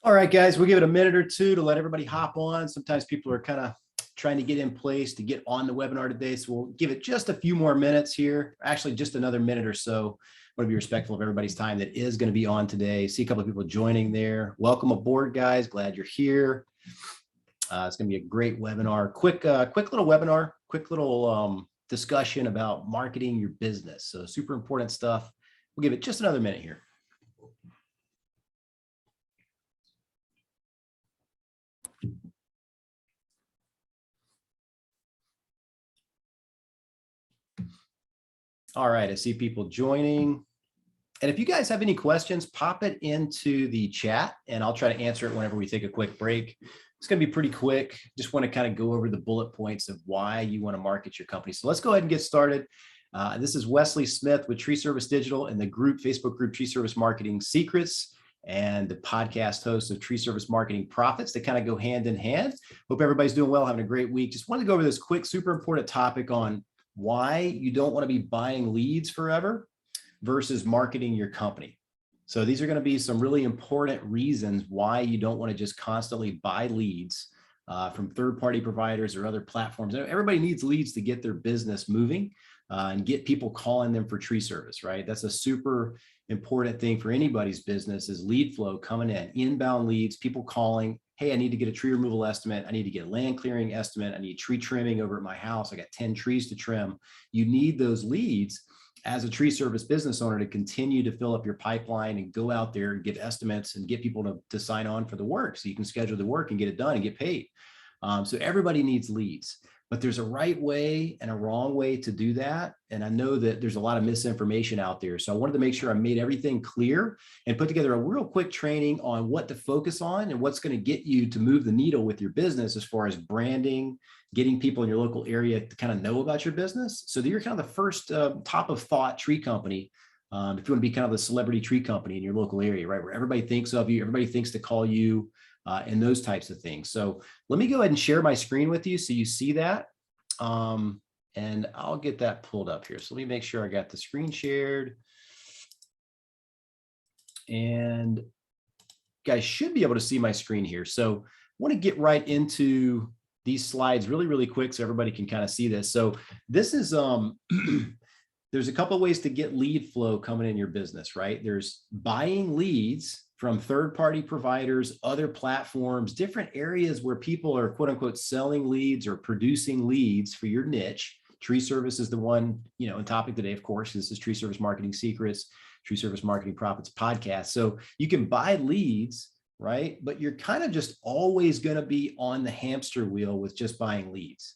All right, guys, we'll give it a minute or two to let everybody hop on. Sometimes people are kind of trying to get in place to get on the webinar today. So we'll give it just a few more minutes here, actually just another minute or so. I want to be respectful of everybody's time that is going to be on today. See a couple of people joining there. Welcome aboard, guys. Glad you're here. It's going to be a great webinar. Quick little webinar, quick little discussion about marketing your business. So super important stuff. We'll give it just another minute here. All right, I see people joining. And if you guys have any questions, pop it into the chat and I'll try to answer it whenever we take a quick break. It's going to be pretty quick. Just want to kind of go over the bullet points of why you want to market your company. So let's go ahead and get started. This is Wesley Smith with Tree Service Digital and the Facebook group Tree Service Marketing Secrets, and the podcast host of Tree Service Marketing Profits. They kind of go hand in hand. Hope everybody's doing well, having a great week. Just wanted to go over this quick, super important topic on why you don't want to be buying leads forever versus marketing your company. So these are going to be some really important reasons why you don't want to just constantly buy leads from third-party providers or other platforms. Everybody needs leads to get their business moving and get people calling them for tree service, right? That's a super important thing for anybody's business, is lead flow coming in, inbound leads, people calling. Hey, I need to get a tree removal estimate. I need to get a land clearing estimate. I need tree trimming over at my house. I got 10 trees to trim. You need those leads as a tree service business owner to continue to fill up your pipeline and go out there and give estimates and get people to sign on for the work so you can schedule the work and get it done and get paid. So everybody needs leads, but there's a right way and a wrong way to do that. And I know that there's a lot of misinformation out there. So I wanted to make sure I made everything clear and put together a real quick training on what to focus on and what's going to get you to move the needle with your business as far as branding, getting people in your local area to kind of know about your business. So that you're kind of the first top of thought tree company. If you want to be kind of the celebrity tree company in your local area, right? Where everybody thinks of you, everybody thinks to call you, and those types of things. So let me go ahead and share my screen with you so you see that. And I'll get that pulled up here. So let me make sure I got the screen shared. And you guys should be able to see my screen here. So I want to get right into these slides really, really quick so everybody can kind of see this. So this is, there's a couple of ways to get lead flow coming in your business, right? There's buying leads from third-party providers, other platforms, different areas where people are quote unquote selling leads or producing leads for your niche. Tree service is the one, in topic today, of course. This is Tree Service Marketing Secrets, Tree Service Marketing Profits podcast. So you can buy leads, right? But you're kind of just always going to be on the hamster wheel with just buying leads.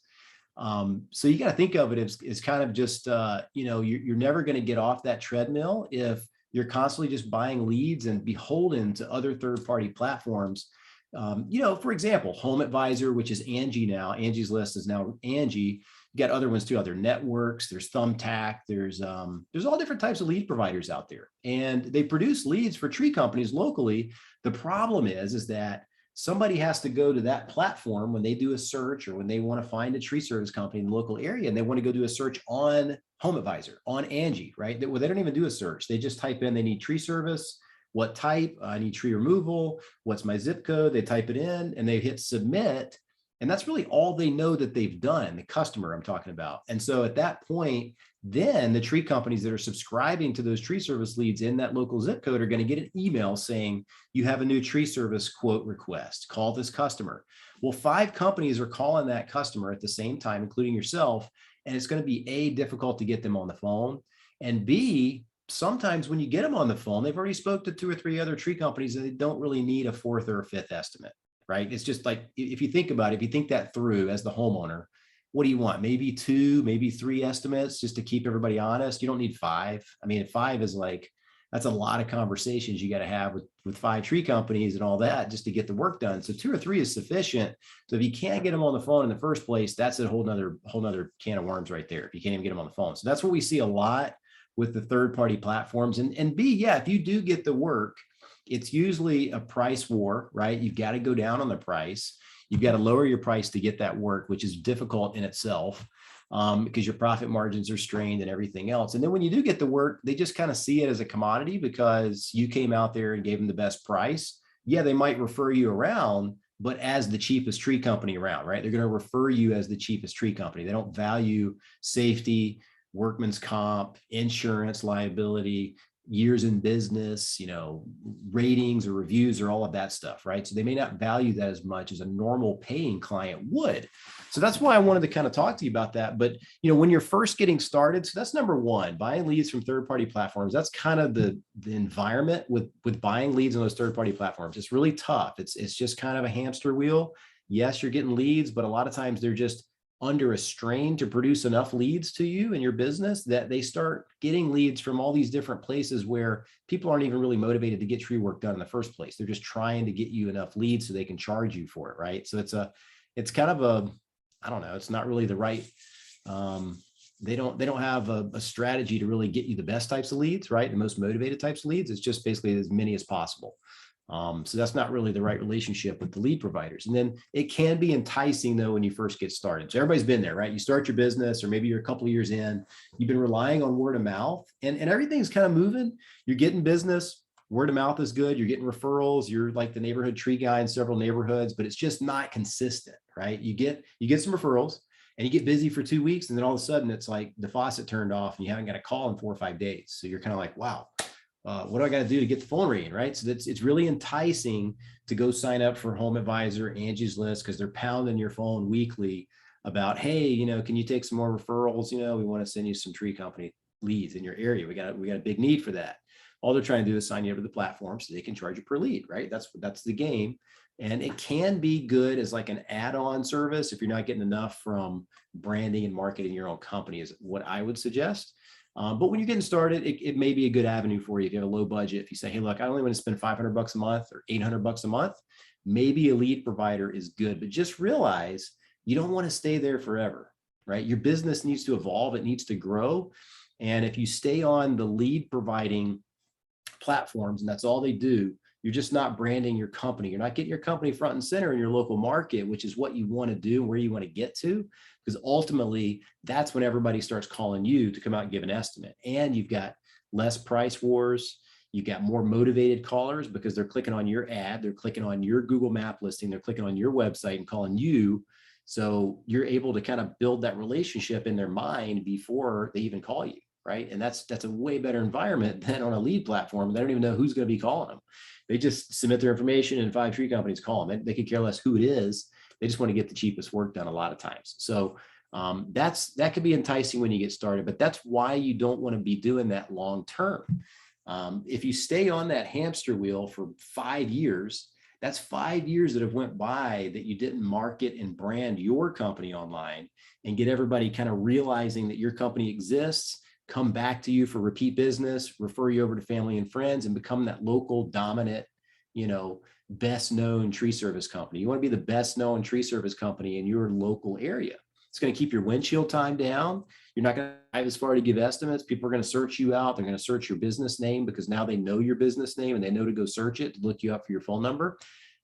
So you got to think of it as kind of just, you're never going to get off that treadmill if you're constantly just buying leads and beholden to other third-party platforms. For example, Home Advisor, which is Angie now. Angie's List is now Angie. You got other ones too, other networks. There's Thumbtack. There's all different types of lead providers out there, and they produce leads for tree companies locally. The problem is that somebody has to go to that platform when they do a search or when they want to find a tree service company in the local area, and they want to go do a search on Home Advisor, on Angie, right? Well, they don't even do a search. They just type in, they need tree service, what type, I need tree removal, what's my zip code, they type it in and they hit submit. And that's really all they know that they've done, the customer I'm talking about. And so at that point, then the tree companies that are subscribing to those tree service leads in that local zip code are going to get an email saying, you have a new tree service quote request, call this customer. Well, 5 companies are calling that customer at the same time, including yourself. And it's going to be A, difficult to get them on the phone, and B, sometimes when you get them on the phone, they've already spoke to 2 or 3 other tree companies and they don't really need a 4th or a 5th estimate, right? It's just like, if you think about it, if you think that through as the homeowner, what do you want? Maybe 2, maybe 3 estimates just to keep everybody honest. You don't need 5. I mean, 5 is like, that's a lot of conversations you got to have with 5 tree companies and all that just to get the work done. So 2 or 3 is sufficient. So if you can't get them on the phone in the first place, that's a whole nother can of worms right there. If you can't even get them on the phone. So that's what we see a lot with the third-party platforms. And B, yeah, if you do get the work, it's usually a price war, right? You've got to go down on the price. You've got to lower your price to get that work, which is difficult in itself. Because your profit margins are strained and everything else. And then when you do get the work, they just kind of see it as a commodity because you came out there and gave them the best price. yeah, they might refer you around, but as the cheapest tree company around, right? They're going to refer you as the cheapest tree company. They don't value safety, workman's comp, insurance, liability, years in business, ratings or reviews or all of that stuff, right? So they may not value that as much as a normal paying client would. So that's why I wanted to kind of talk to you about that. But when you're first getting started, so that's number one, buying leads from third-party platforms. That's kind of the environment with buying leads on those third-party platforms. It's really tough. It's just kind of a hamster wheel. Yes, you're getting leads, but a lot of times they're just under a strain to produce enough leads to you and your business that they start getting leads from all these different places where people aren't even really motivated to get tree work done in the first place. They're just trying to get you enough leads so they can charge you for it, right? So it's kind of a, I don't know, it's not really the right, they don't have a strategy to really get you the best types of leads, right? The most motivated types of leads. It's just basically as many as possible. So that's not really the right relationship with the lead providers. And then it can be enticing though when you first get started. So everybody's been there, right? You start your business, or maybe you're a couple of years in, you've been relying on word of mouth, and everything's kind of moving. You're getting business, word of mouth is good. You're getting referrals. You're like the neighborhood tree guy in several neighborhoods, but it's just not consistent, right? You get some referrals and you get busy for 2 weeks, and then all of a sudden it's like the faucet turned off and you haven't got a call in 4 or 5 days. So you're kind of like, wow, what do I got to do to get the phone ringing, right? So it's really enticing to go sign up for Home Advisor, Angie's List, because they're pounding your phone weekly about, hey, can you take some more referrals? We want to send you some tree company leads in your area. We got a big need for that. All they're trying to do is sign you up to the platform so they can charge you per lead, right? That's the game. And it can be good as like an add-on service if you're not getting enough from branding and marketing your own company, is what I would suggest. But when you're getting started, it may be a good avenue for you. If you have a low budget, if you say, hey, look, I only want to spend $500 a month or $800 a month, maybe a lead provider is good. But just realize you don't want to stay there forever, right? Your business needs to evolve. It needs to grow. And if you stay on the lead providing platforms and that's all they do, you're just not branding your company. You're not getting your company front and center in your local market, which is what you want to do and where you want to get to. Because ultimately, that's when everybody starts calling you to come out and give an estimate. And you've got less price wars. You've got more motivated callers because they're clicking on your ad. They're clicking on your Google map listing. They're clicking on your website and calling you. So you're able to kind of build that relationship in their mind before they even call you, right? And that's a way better environment than on a lead platform. They don't even know who's going to be calling them. They just submit their information and 5 tree companies call them. They could care less who it is. They just want to get the cheapest work done a lot of times. So that could be enticing when you get started, but that's why you don't want to be doing that long term. If you stay on that hamster wheel for 5 years, that's 5 years that have went by that you didn't market and brand your company online and get everybody kind of realizing that your company exists, come back to you for repeat business, refer you over to family and friends, and become that local dominant, best known tree service company. You want to be the best known tree service company in your local area. It's going to keep your windshield time down. You're not going to drive as far to give estimates. People are going to search you out. They're going to search your business name because now they know your business name and they know to go search it, to look you up for your phone number,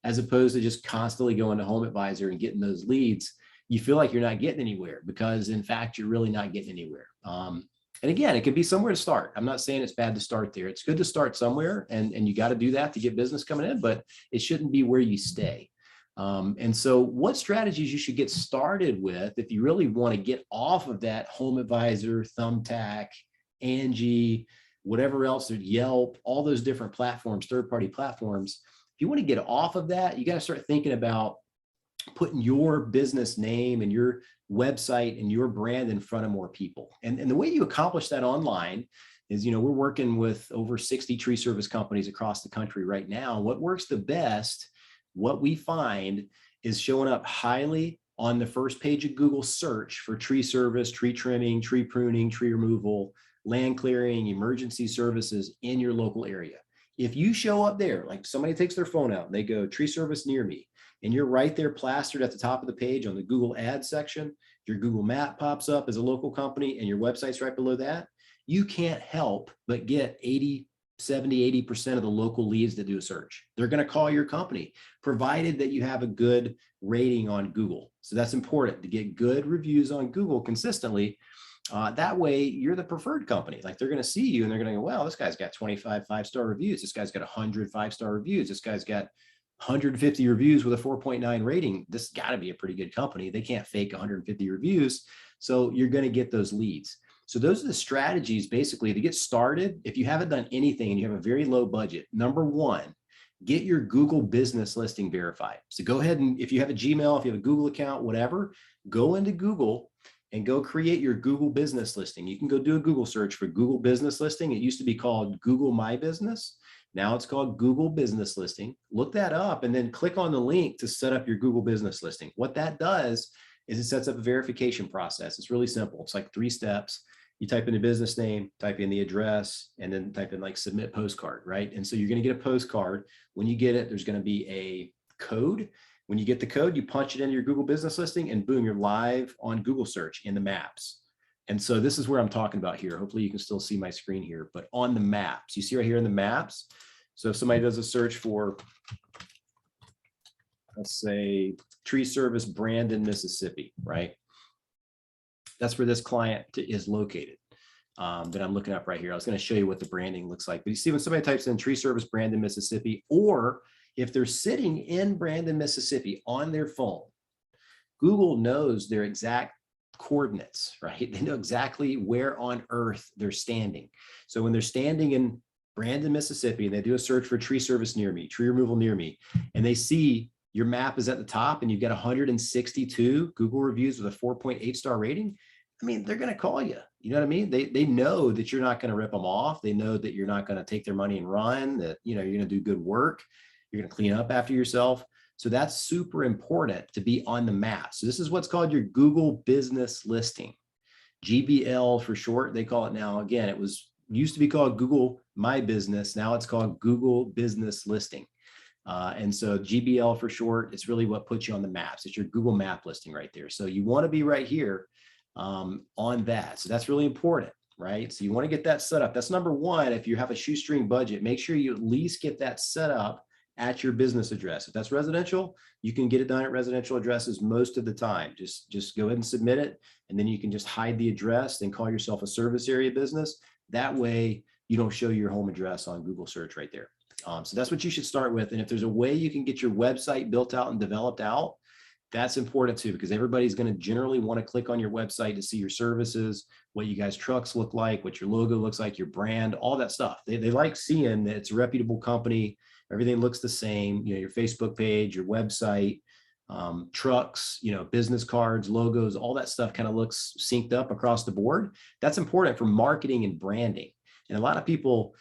as opposed to just constantly going to Home Advisor and getting those leads. You feel like you're not getting anywhere because in fact, you're really not getting anywhere. And again, it could be somewhere to start. I'm not saying it's bad to start there. It's good to start somewhere, and you got to do that to get business coming in, but it shouldn't be where you stay. And so what strategies you should get started with if you really want to get off of that Home Advisor, Thumbtack, Angie, whatever else, Yelp, all those different platforms, third-party platforms. If you want to get off of that, you got to start thinking about putting your business name and your website and your brand in front of more people. And the way you accomplish that online is, we're working with over 60 tree service companies across the country right now. What works the best, what we find, is showing up highly on the first page of Google search for tree service, tree trimming, tree pruning, tree removal, land clearing, emergency services in your local area. If you show up there, like somebody takes their phone out and they go tree service near me, and you're right there plastered at the top of the page on the Google Ads section, your Google map pops up as a local company and your website's right below that, you can't help but get 70-80% of the local leads that do a search. They're going to call your company, provided that you have a good rating on Google. So that's important, to get good reviews on Google consistently. That way you're the preferred company. Like, they're going to see you and they're going to go, well, this guy's got 25 5-star reviews. This guy's got 100 5-star reviews. This guy's got 150 reviews with a 4.9 rating. This has got to be a pretty good company. They can't fake 150 reviews. So you're going to get those leads. So those are the strategies basically to get started. If you haven't done anything and you have a very low budget, number one, get your Google business listing verified. So go ahead and if you have a Gmail, if you have a Google account, whatever, go into Google and go create your Google business listing. You can go do a Google search for Google business listing. It used to be called Google My Business. Now it's called Google Business Listing. Look that up and then click on the link to set up your Google business listing. What that does is it sets up a verification process. It's really simple. It's like 3 steps. You type in the business name, type in the address, and then type in like submit postcard, right? And so you're going to get a postcard. When you get it, there's going to be a code. When you get the code, you punch it into your Google business listing and boom, you're live on Google search in the maps. And so this is where I'm talking about here. Hopefully you can still see my screen here, but on the maps, you see right here in the maps. So if somebody does a search for, let's say tree service Brandon, Mississippi, right? That's where this client is located that I'm looking up right here. I was going to show you what the branding looks like. But you see when somebody types in tree service Brandon, Mississippi, or if they're sitting in Brandon, Mississippi on their phone, Google knows their exact coordinates, right? They know exactly where on earth they're standing. So when they're standing in Brandon, Mississippi, and they do a search for tree service near me, tree removal near me, and they see your map is at the top and you've got 162 Google reviews with a 4.8 star rating, I mean, they're going to call you. You know what I mean? They know that you're not going to rip them off. They know that you're not going to take their money and run, that, you know, you're going to do good work. You're going to clean up after yourself. So that's super important to be on the map. So this is what's called your Google business listing, GBL for short. They call it now. Again, it used to be called Google My Business. Now it's called Google Business Listing. And so GBL for short, it's really what puts you on the maps. It's your Google map listing right there. So you want to be right here on that. So that's really important, right? So you want to get that set up. That's number one. If you have a shoestring budget, make sure you at least get that set up at your business address. If that's residential, you can get it done at residential addresses most of the time. Just go ahead and submit it. And then you can just hide the address and call yourself a service area business. That way you don't show your home address on Google search right there. So that's what you should start with. And if there's a way you can get your website built out and developed out, that's important too, because everybody's going to generally want to click on your website to see your services, what you guys' trucks look like, what your logo looks like, your brand, all that stuff. They like seeing that it's a reputable company. Everything looks the same, you know, your Facebook page, your website, trucks, you know, business cards, logos, all that stuff kind of looks synced up across the board. That's important for marketing and branding. And a lot of people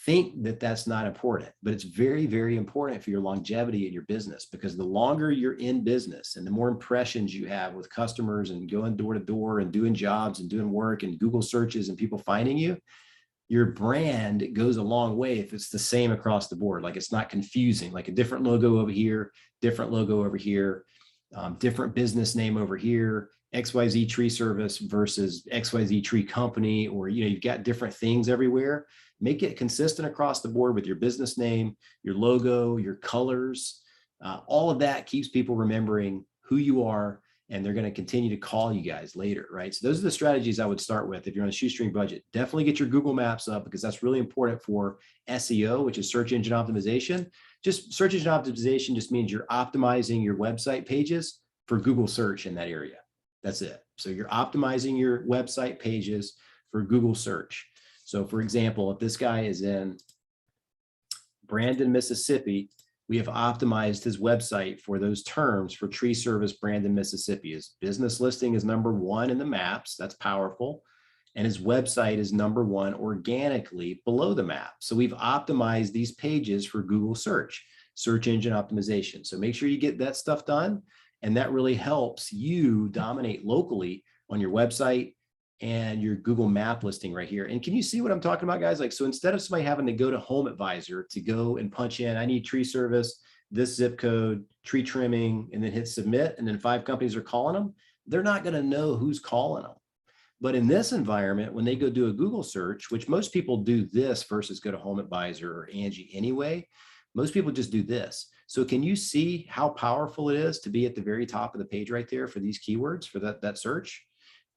think that that's not important, but it's very, very important for your longevity in your business, because the longer you're in business and the more impressions you have with customers and going door to door and doing jobs and doing work and Google searches and people finding you, your brand goes a long way if it's the same across the board. Like it's not confusing, like a different logo over here, different logo over here, different business name over here, XYZ tree service versus XYZ tree company, or, you know, you've got different things everywhere. Make it consistent across the board with your business name, your logo, your colors. All of that keeps people remembering who you are, and they're going to continue to call you guys later, right? So those are the strategies I would start with if you're on a shoestring budget. Definitely get your Google Maps up, because that's really important for SEO, which is search engine optimization. Just search engine optimization just means you're optimizing your website pages for Google search in that area. That's it. So you're optimizing your website pages for Google search. So for example, if this guy is in Brandon, Mississippi, we have optimized his website for those terms for tree service Brandon, Mississippi. His business listing is #1 in the maps. That's powerful. And his website is #1 organically below the map. So we've optimized these pages for Google search engine optimization. So make sure you get that stuff done. And that really helps you dominate locally on your website and your Google map listing right here. And can you see what I'm talking about, guys? Like, so instead of somebody having to go to Home Advisor to go and punch in, I need tree service, this zip code, tree trimming, and then hit submit, and then 5 companies are calling them, they're not going to know who's calling them. But in this environment, when they go do a Google search, which most people do this versus go to Home Advisor or Angie anyway, most people just do this. So can you see how powerful it is to be at the very top of the page right there for these keywords for that search?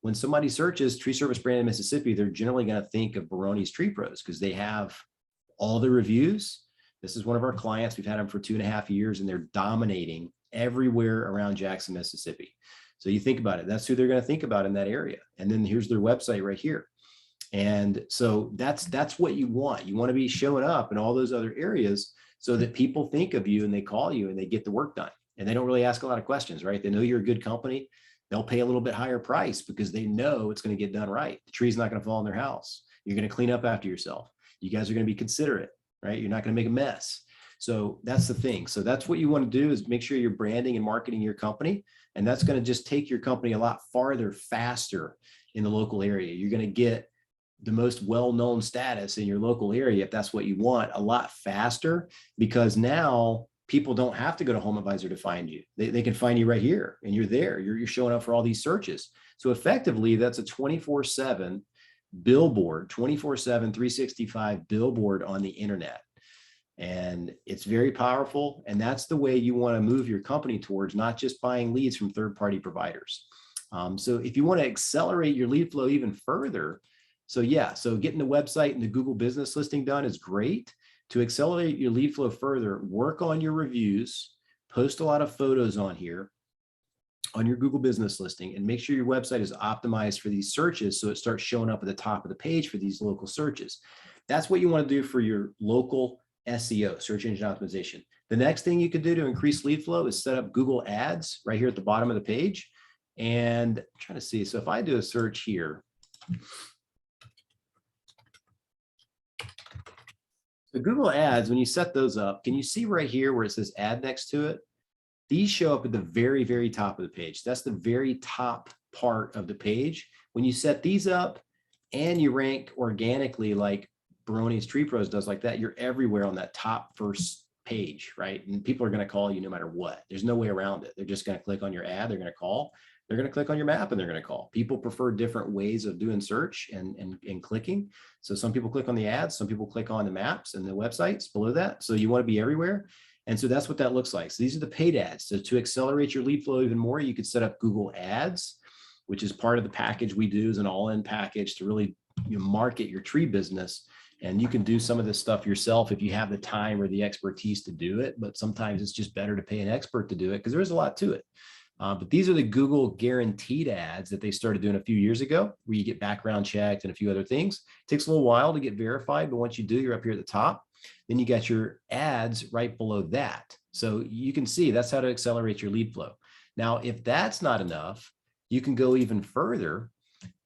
When somebody searches tree service Brandon, Mississippi, they're generally going to think of Baroni's Tree Pros, because they have all the reviews. This is one of our clients. We've had them for 2.5 years, and they're dominating everywhere around Jackson, Mississippi. So you think about it, that's who they're going to think about in that area. And then here's their website right here. And so that's what you want. You want to be showing up in all those other areas so that people think of you and they call you and they get the work done. And they don't really ask a lot of questions, right? They know you're a good company. They'll pay a little bit higher price because they know it's going to get done right. The tree's not going to fall in their house. You're going to clean up after yourself. You guys are going to be considerate, right? You're not going to make a mess. So that's the thing. So that's what you want to do, is make sure you're branding and marketing your company. And that's going to just take your company a lot farther, faster in the local area. You're going to get the most well-known status in your local area, if that's what you want, a lot faster, because now people don't have to go to Home Advisor to find you. They can find you right here, and you're there. You're showing up for all these searches. So effectively, that's a 24/7 billboard, 24/7, 365 billboard on the internet. And it's very powerful. And that's the way you want to move your company towards, not just buying leads from third-party providers. So if you want to accelerate your lead flow even further, so getting the website and the Google business listing done is great. To accelerate your lead flow further, work on your reviews, post a lot of photos on here on your Google business listing, and make sure your website is optimized for these searches so it starts showing up at the top of the page for these local searches. That's what you want to do for your local SEO, search engine optimization. The next thing you could do to increase lead flow is set up Google Ads right here at the bottom of the page. And I'm trying to see, so if I do a search here, the Google Ads, when you set those up, can you see right here where it says ad next to it? These show up at the very, very top of the page. That's the very top part of the page. When you set these up and you rank organically like Baroni's Tree Pros does like that, you're everywhere on that top first page, right? And people are going to call you no matter what. There's no way around it. They're just going to click on your ad. They're going to call. They're going to click on your map and they're going to call. People prefer different ways of doing search and clicking. So some people click on the ads, some people click on the maps and the websites below that. So you want to be everywhere. And so that's what that looks like. So these are the paid ads. So to accelerate your lead flow even more, you could set up Google Ads, which is part of the package we do, is an all-in package to really market your tree business. And you can do some of this stuff yourself if you have the time or the expertise to do it. But sometimes it's just better to pay an expert to do it because there is a lot to it. But these are the Google guaranteed ads that they started doing a few years ago, where you get background checked and a few other things. It takes a little while to get verified, but once you do, you're up here at the top. Then you got your ads right below that. So you can see that's how to accelerate your lead flow. Now, if that's not enough, you can go even further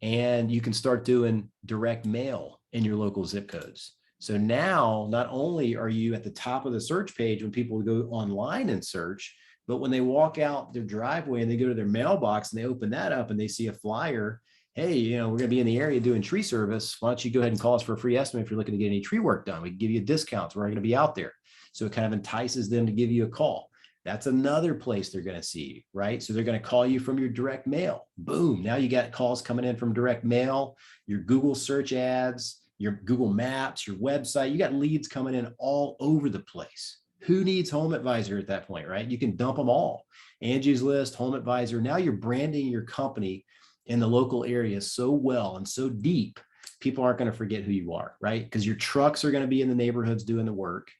and you can start doing direct mail in your local zip codes. So now not only are you at the top of the search page when people go online and search, but when they walk out their driveway and they go to their mailbox and they open that up and they see a flyer, hey, we're going to be in the area doing tree service. Why don't you go ahead and call us for a free estimate if you're looking to get any tree work done? We can give you discounts. We're going to be out there. So it kind of entices them to give you a call. That's another place they're going to see you, right? So they're going to call you from your direct mail. Boom. Now you got calls coming in from direct mail, your Google search ads, your Google Maps, your website. You got leads coming in all over the place. Who needs Home Advisor at that point, right? You can dump them all. Angie's List, Home Advisor. Now you're branding your company in the local area so well and so deep, people aren't going to forget who you are, right? Because your trucks are going to be in the neighborhoods doing the work.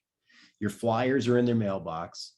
Your flyers are in their mailbox.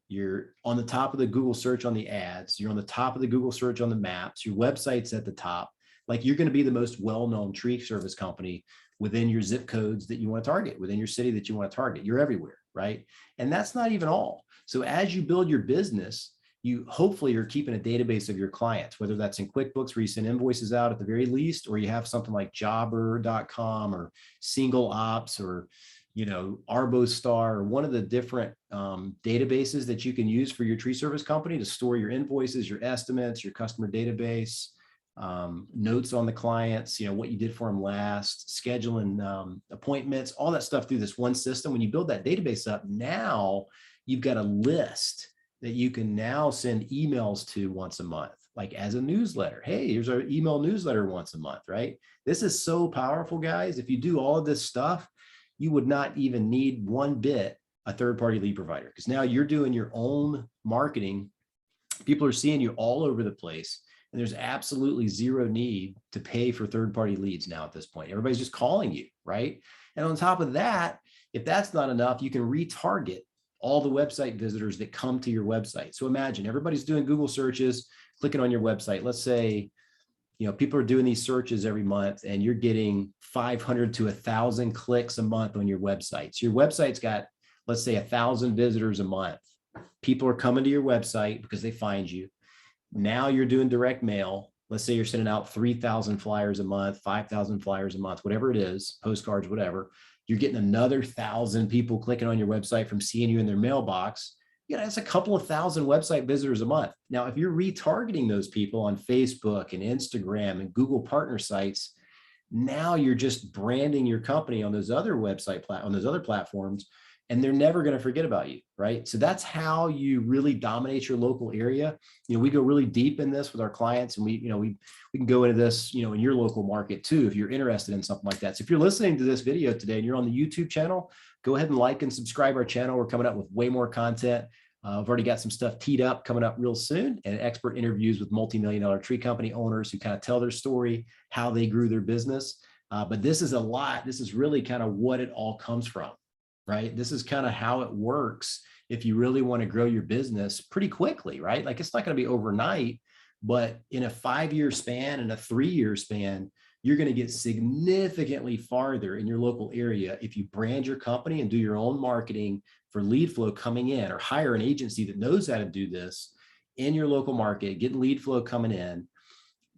You're on the top of the Google search on the ads. You're on the top of the Google search on the maps. Your website's at the top. Like, you're going to be the most well-known tree service company within your zip codes that you want to target, within your city that you want to target. You're everywhere, right? And that's not even all. So as you build your business, you hopefully are keeping a database of your clients, whether that's in QuickBooks where you send invoices out at the very least, or you have something like jobber.com or Single Ops or, Arbostar, or one of the different databases that you can use for your tree service company to store your invoices, your estimates, your customer database, notes on the clients, what you did for them last, scheduling appointments, all that stuff through this one system. When you build that database up, now you've got a list that you can now send emails to once a month, like as a newsletter. Hey, here's our email newsletter once a month, right? This is so powerful, guys. If you do all of this stuff, you would not even need one bit a third-party lead provider, because now you're doing your own marketing. People are seeing you all over the place, and there's absolutely zero need to pay for third-party leads now at this point. Everybody's just calling you, right? And on top of that, If that's not enough, you can retarget all the website visitors that come to your website. So imagine everybody's doing Google searches, clicking on your website. Let's say, people are doing these searches every month and you're getting 500 to 1,000 clicks a month on your website. So your website's got, let's say, 1,000 visitors a month. People are coming to your website because they find you. Now you're doing direct mail. Let's say you're sending out 3,000 flyers a month, 5,000 flyers a month, whatever it is, postcards, whatever. You're getting another 1,000 people clicking on your website from seeing you in their mailbox. That's a couple of thousand website visitors a month. Now, if you're retargeting those people on Facebook and Instagram and Google partner sites, now you're just branding your company on those other on those other platforms, and they're never going to forget about you, right? So that's how you really dominate your local area. We go really deep in this with our clients, and we can go into this, in your local market too, if you're interested in something like that. So if you're listening to this video today and you're on the YouTube channel, go ahead and like and subscribe our channel. We're coming up with way more content. I've already got some stuff teed up coming up real soon, and expert interviews with multi-million-dollar tree company owners who kind of tell their story, how they grew their business. But this is a lot. This is really kind of what it all comes from, right? This is kind of how it works if you really want to grow your business pretty quickly, right? Like, it's not going to be overnight, but in a 5-year span and a 3-year span, you're going to get significantly farther in your local area if you brand your company and do your own marketing for lead flow coming in, or hire an agency that knows how to do this in your local market, getting lead flow coming in,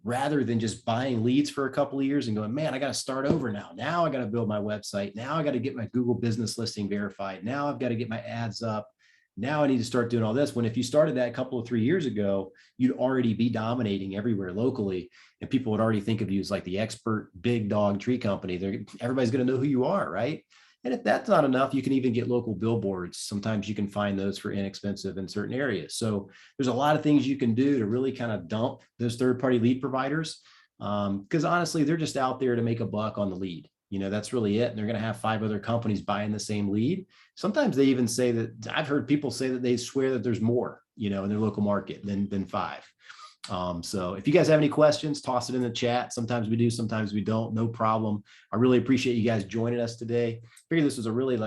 rather than just buying leads for a couple of years and going, man, I got to start over now. Now I got to build my website. Now I got to get my Google business listing verified. Now I've got to get my ads up. Now I need to start doing all this. When if you started that a couple of 3 years ago, you'd already be dominating everywhere locally, and people would already think of you as like the expert big dog tree company. Everybody's going to know who you are, right? And if that's not enough, you can even get local billboards. Sometimes you can find those for inexpensive in certain areas. So there's a lot of things you can do to really kind of dump those third-party lead providers, because honestly, they're just out there to make a buck on the lead. That's really it. And they're going to have 5 other companies buying the same lead. Sometimes they even say that, I've heard people say that they swear that there's more, in their local market than 5. So if you guys have any questions, toss it in the chat. Sometimes we do, sometimes we don't, no problem. I really appreciate you guys joining us today. I figured this was a really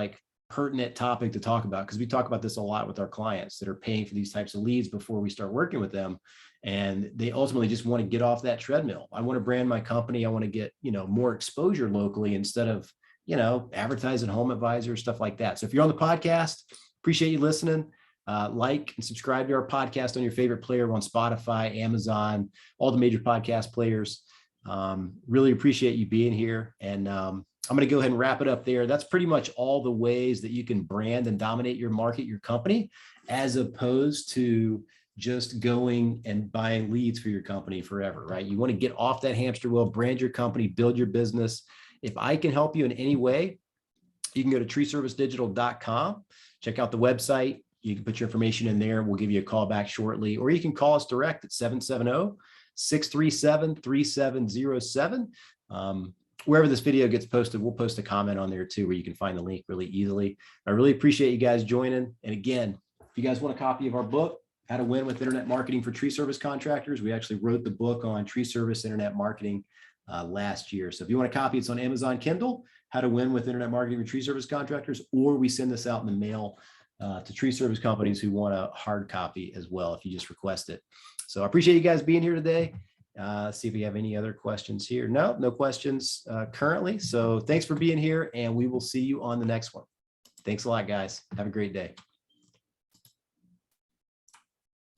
pertinent topic to talk about, because we talk about this a lot with our clients that are paying for these types of leads before we start working with them. And they ultimately just want to get off that treadmill. I want to brand my company. I want to get, more exposure locally instead of, advertising Home Advisor, stuff like that. So if you're on the podcast, appreciate you listening. Like and subscribe to our podcast on your favorite player on Spotify, Amazon, all the major podcast players. Really appreciate you being here. And I'm going to go ahead and wrap it up there. That's pretty much all the ways that you can brand and dominate your market, your company, as opposed to just going and buying leads for your company forever, right? You want to get off that hamster wheel, brand your company, build your business. If I can help you in any way, you can go to treeservicedigital.com, check out the website. You can put your information in there and we'll give you a call back shortly, or you can call us direct at 770-637-3707. Wherever this video gets posted, we'll post a comment on there too, where you can find the link really easily. I really appreciate you guys joining. And again, if you guys want a copy of our book, How to Win with Internet Marketing for Tree Service Contractors, we actually wrote the book on tree service internet marketing last year. So if you want a copy, it's on Amazon Kindle, How to Win with Internet Marketing for Tree Service Contractors, or we send this out in the mail to tree service companies who want a hard copy as well, if you just request it. So I appreciate you guys being here today. See if we have any other questions here. No questions currently. So thanks for being here, and we will see you on the next one. Thanks a lot, guys. Have a great day.